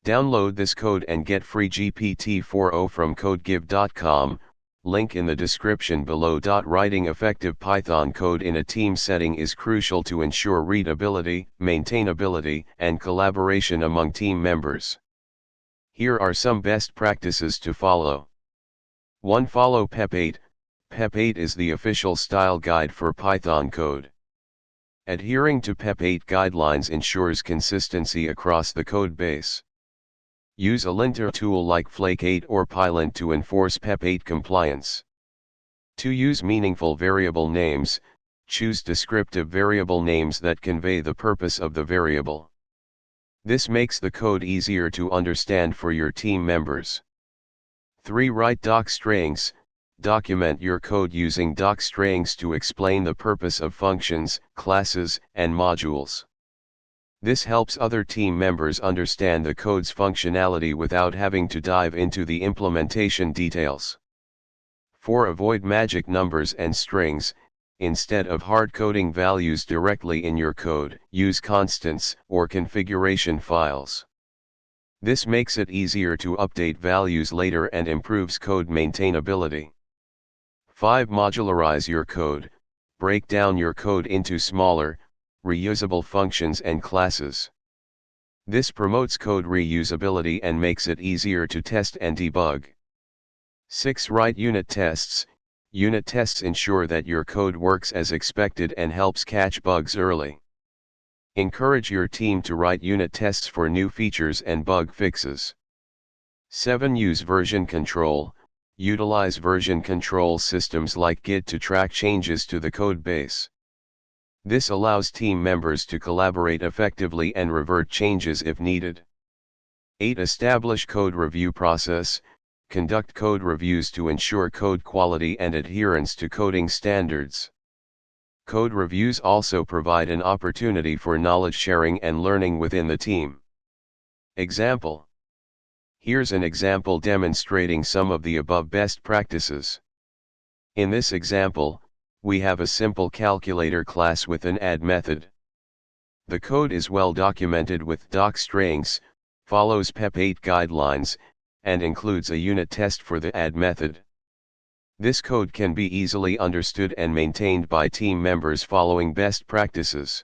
Download this code and get free GPT-4o from codegive.com, link in the description below. Writing effective Python code in a team setting is crucial to ensure readability, maintainability, and collaboration among team members. Here are some best practices to follow. 1. Follow PEP 8. PEP 8 is the official style guide for Python code. Adhering to PEP 8 guidelines ensures consistency across the code base. Use a linter tool like Flake 8 or pylint to enforce PEP 8 compliance. 2. Use meaningful variable names. Choose descriptive variable names that convey the purpose of the variable. This makes the code easier to understand for your team members. 3. Write docstrings. Document your code using docstrings to explain the purpose of functions, classes, and modules. This helps other team members understand the code's functionality without having to dive into the implementation details. 4. Avoid magic numbers and strings. Instead of hard-coding values directly in your code, use constants or configuration files. This makes it easier to update values later and improves code maintainability. 5. Modularize your code. Break down your code into smaller, reusable functions and classes. This promotes code reusability and makes it easier to test and debug. 6. Write unit tests. Unit tests ensure that your code works as expected and helps catch bugs early. Encourage your team to write unit tests for new features and bug fixes. 7. Use version control. Utilize version control systems like Git to track changes to the code base. This allows team members to collaborate effectively and revert changes if needed. 8. Establish code review process. Conduct code reviews to ensure code quality and adherence to coding standards. Code reviews also provide an opportunity for knowledge sharing and learning within the team. Example. Here's an example demonstrating some of the above best practices. In this example, we have a simple calculator class with an add method. The code is well documented with docstrings, follows PEP 8 guidelines, and includes a unit test for the add method. This code can be easily understood and maintained by team members following best practices.